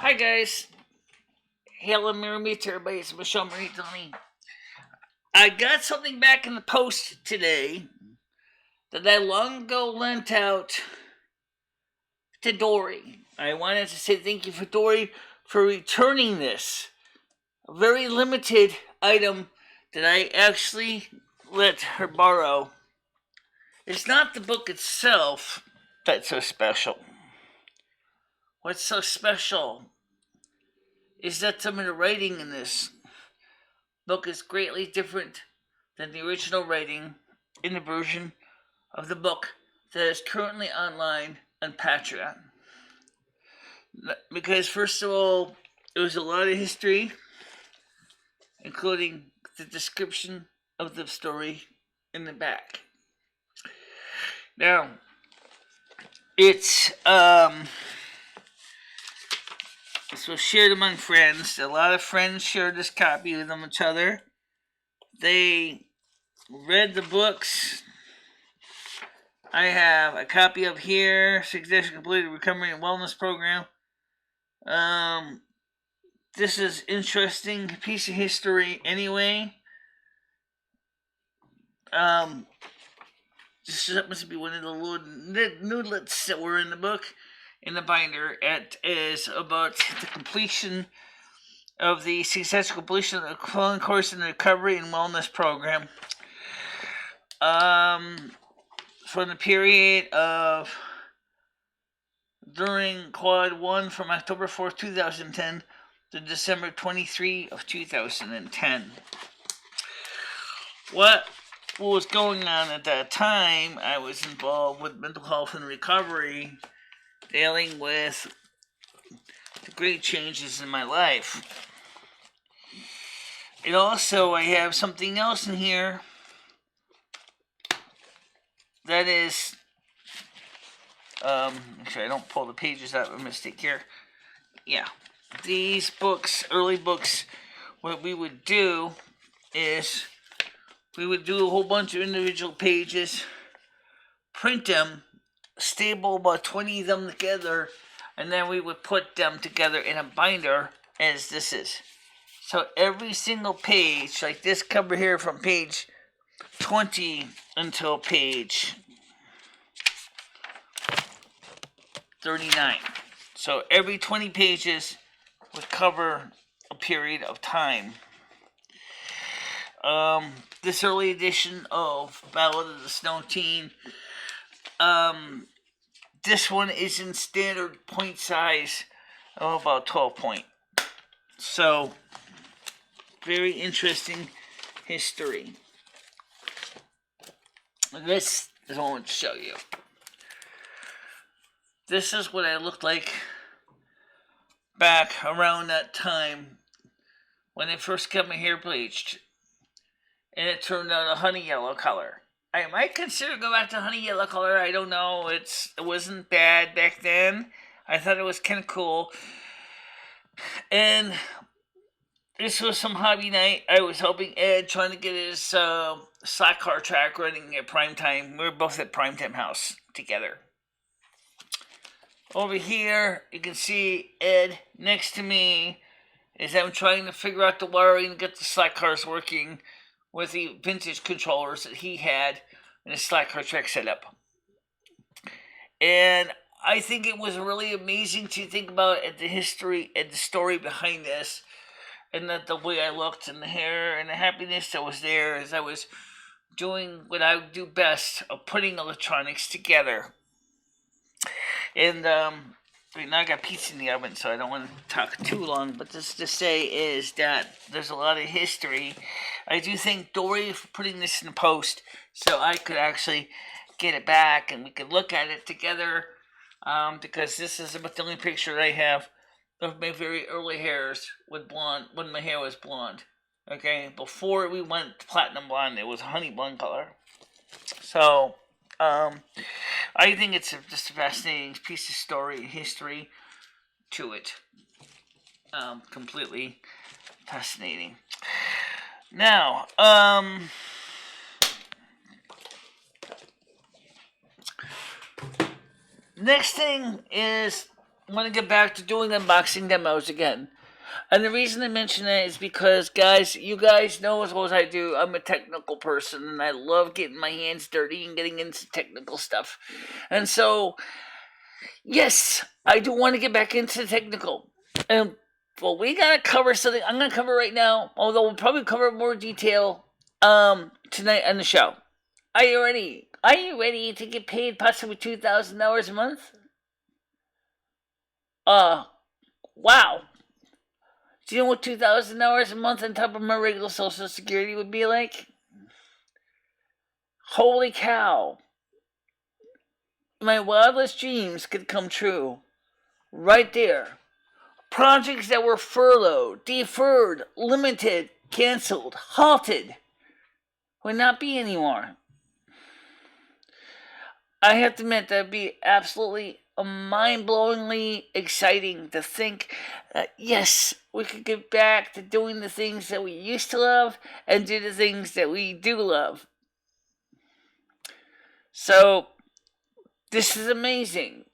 Hi guys, hail and merry meet to everybody. It's MicheleMarieDalene. I got something back in the post today that I long ago lent out to Dory. I wanted to say thank you for Dory for returning this. A very limited item that I actually let her borrow. It's not the book itself that's so special. What's so special is that some of the writing in this book is greatly different than the original writing in the version of the book that is currently online on Patreon. Because, first of all, it was a lot of history, including the description of the story in the back. Now, this was shared among friends. A lot of friends shared this copy with each other. They read the books. I have a copy of here, Success Completed Recovery and Wellness Program. This is interesting piece of history anyway. This happens to be one of the little noodlets that were in the book, in the binder. It is about the completion of the successful completion of the Clone Course in the Recovery and Wellness Program. From the period of during Quad 1 from October 4th, 2010 to December 23 of 2010. What was going on at that time? I was involved with mental health and recovery, dealing with the great changes in my life. And also, I have something else in here that is, actually, I don't pull the pages out, a mistake here. Yeah, these books, early books, what we would do is we would do a whole bunch of individual pages, print them, staple about 20 of them together, and then we would put them together in a binder as this is. So every single page, like this cover here from page 20 until page 39. So every 20 pages would cover a period of time. This early edition of Ballad of the Snow Teen, this one is in standard point size of about 12 point. So, very interesting history. This is what I want to show you. This is what I looked like back around that time when I first got my hair bleached. And it turned out a honey yellow color. I might consider going back to honey yellow color. I don't know. It wasn't bad back then. I thought it was kind of cool. And this was some hobby night. I was helping Ed trying to get his slack car track running at prime time. We were both at prime time house together. Over here, you can see Ed next to me as I'm trying to figure out the wiring and get the slack cars working with the vintage controllers that he had in his slack car track setup. And I think it was really amazing to think about the history and the story behind this, and that the way I looked and the hair and the happiness that was there as I was doing what I would do best of putting electronics together. And now I got pizza in the oven, so I don't want to talk too long, but just to say is that there's a lot of history. I do thank Dory for putting this in the post so I could actually get it back and we could look at it together, because this is about the only picture I have of my very early hairs with blonde, when my hair was blonde. Okay, before we went platinum blonde, it was honey blonde color. So, I think it's just a fascinating piece of story and history to it. Completely fascinating. Now, next thing is want to get back to doing unboxing demos again. And the reason I mention that is because, guys, you guys know as well as I do, I'm a technical person and I love getting my hands dirty and getting into technical stuff. And so, yes, I do want to get back into the technical. And, well, we got to cover something I'm going to cover right now, although we'll probably cover more detail tonight on the show. Are you ready? Are you ready to get paid possibly $2,000 a month? Wow. Do you know what $2,000 a month on top of my regular Social Security would be like? Holy cow. My wildest dreams could come true. Right there. Projects that were furloughed, deferred, limited, canceled, halted would not be anymore. I have to admit that would be absolutely mind-blowingly exciting to think that, yes, we could get back to doing the things that we used to love and do the things that we do love. So, this is amazing.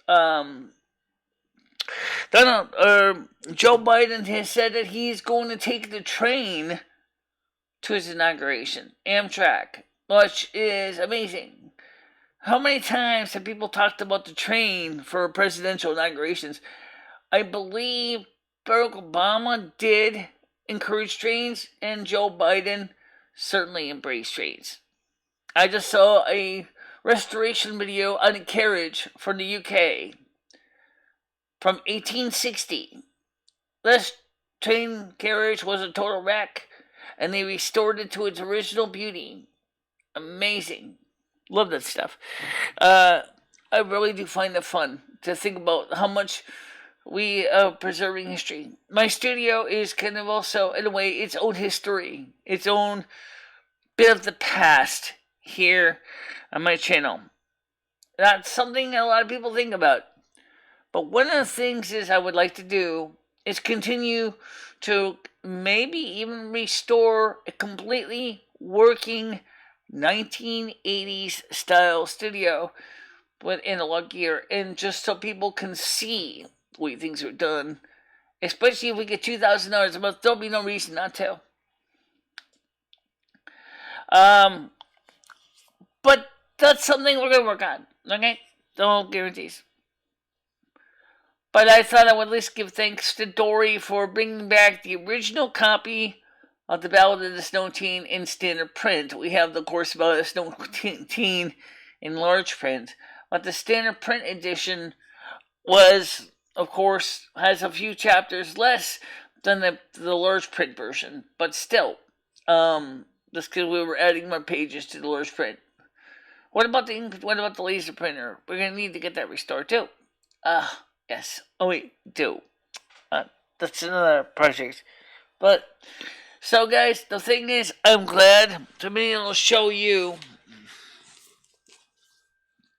Joe Biden has said that he's going to take the train to his inauguration, Amtrak, which is amazing. How many times have people talked about the train for presidential inaugurations? I believe Barack Obama did encourage trains, and Joe Biden certainly embraced trains. I just saw a restoration video on a carriage from the UK from 1860. This train carriage was a total wreck, and they restored it to its original beauty. Amazing. Love that stuff. I really do find it fun to think about how much we are preserving history. My studio is kind of also, in a way, its own history, its own bit of the past here on my channel. That's something a lot of people think about. But one of the things is I would like to do is continue to maybe even restore a completely working 1980s style studio with analog gear, and just so people can see the way things are done. Especially if we get $2,000 a month, there'll be no reason not to. But that's something we're gonna work on. Okay, no guarantees. But I thought I would at least give thanks to Dory for bringing back the original copy of the Ballad of the Snow Teen in standard print. We have, of course, Ballad of the Snow Teen in large print. But the standard print edition was, of course, has a few chapters less than the large print version. But still, just because we were adding more pages to the large print. What about the laser printer? We're going to need to get that restored too. Yes. Oh wait, do. That's another project. But, so guys, the thing is, I'm glad to be able to show you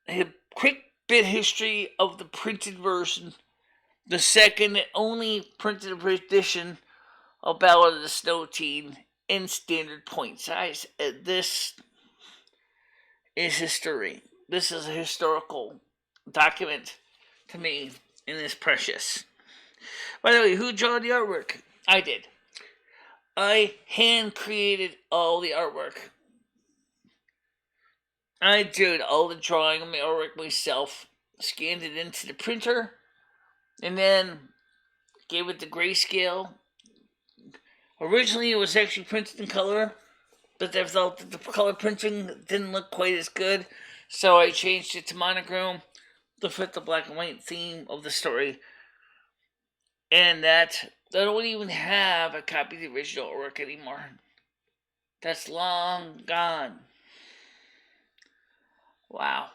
a quick bit history of the printed version, the second and only printed edition of Ballad of the Snow Teen in standard point size. This is history. This is a historical document to me, and it's precious. By the way, who drew the artwork? I did. I hand created all the artwork. I did all the drawing of my artwork myself, scanned it into the printer, and then gave it the grayscale. Originally, it was actually printed in color, but I felt that the color printing didn't look quite as good, so I changed it to monochrome to fit the black and white theme of the story. And that I don't even have a copy of the original artwork anymore. That's long gone. Wow.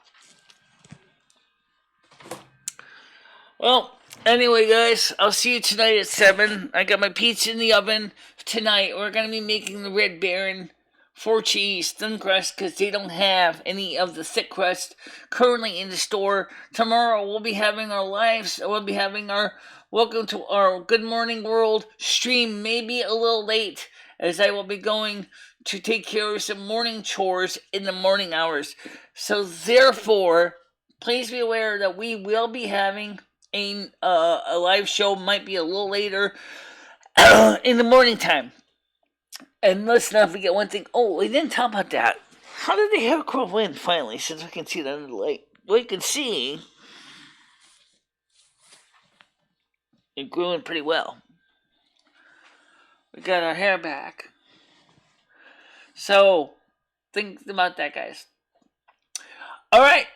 Well, anyway, guys, I'll see you tonight at 7. I got my pizza in the oven. Tonight, we're going to be making the Red Baron 4 cheese thin crust because they don't have any of the thick crust currently in the store. Tomorrow, we'll be having our lives. We'll be having our Welcome to our Good Morning World stream, maybe a little late, as I will be going to take care of some morning chores in the morning hours. So therefore, please be aware that we will be having a live show might be a little later in the morning time. And let's not forget one thing. Oh, we didn't talk about that. How did the hair crop win finally, since we can see it under the light? We can see it grew in pretty well. We got our hair back. So, think about that, guys. Alright,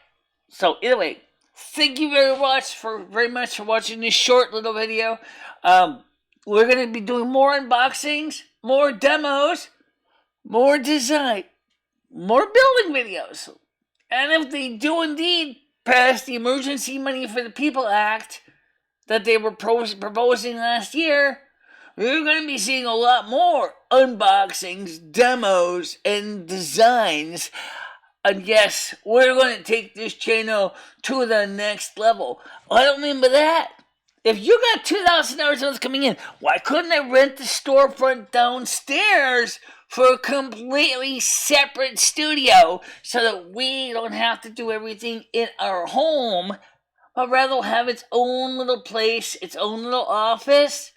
so either way, thank you very much for watching this short little video. We're going to be doing more unboxings, more demos, more design, more building videos. And if they do indeed pass the Emergency Money for the People Act that they were proposing last year, we're going to be seeing a lot more unboxings, demos, and designs. And yes, we're going to take this channel to the next level. What I don't mean by that, if you got $2,000 coming in, why couldn't I rent the storefront downstairs for a completely separate studio so that we don't have to do everything in our home, but rather have its own little place, its own little office,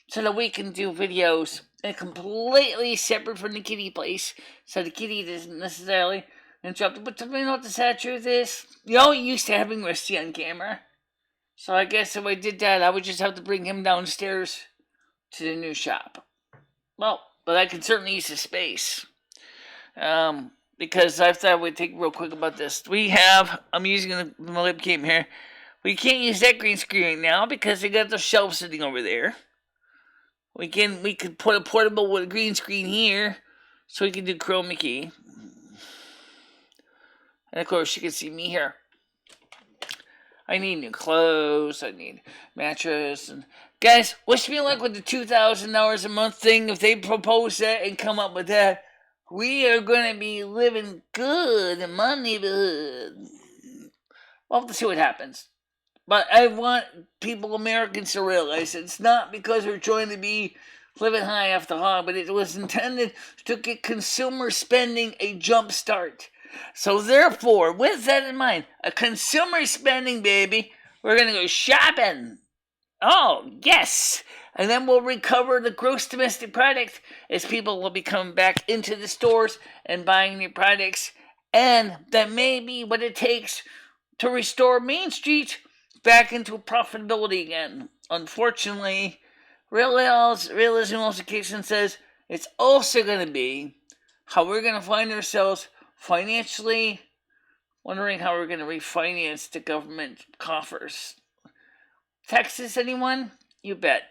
so that we can do videos completely separate from the kitty place, so the kitty doesn't necessarily interrupt. But you know what the sad truth is? You're all used to having Rusty on camera. So I guess if I did that, I would just have to bring him downstairs to the new shop. Well, but I can certainly use the space. Because I thought we'd take real quick about this. I'm using my webcam here. We can't use that green screen right now because they got the shelf sitting over there. We could put a portable with a green screen here, so we can do chroma key. And of course, you can see me here. I need new clothes, I need mattress, and guys, wish me luck with the $2,000 a month thing. If they propose that and come up with that, we are going to be living good in my neighborhood. We'll have to see what happens. But I want Americans to realize it's not because we're trying to be living high off the hog, but it was intended to get consumer spending a jump start. So therefore, with that in mind, a consumer spending, baby, we're going to go shopping. Oh, yes. And then we'll recover the gross domestic product as people will be coming back into the stores and buying new products. And that may be what it takes to restore Main Street back into profitability again. Unfortunately, realism multiplication says it's also going to be how we're going to find ourselves financially, wondering how we're going to refinance the government coffers. Texas, anyone? You bet.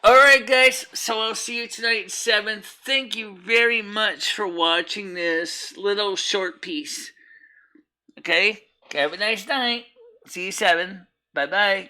Alright, guys, so I'll see you tonight at 7. Thank you very much for watching this little short piece. Okay? Have a nice night. See you 7. Bye-bye.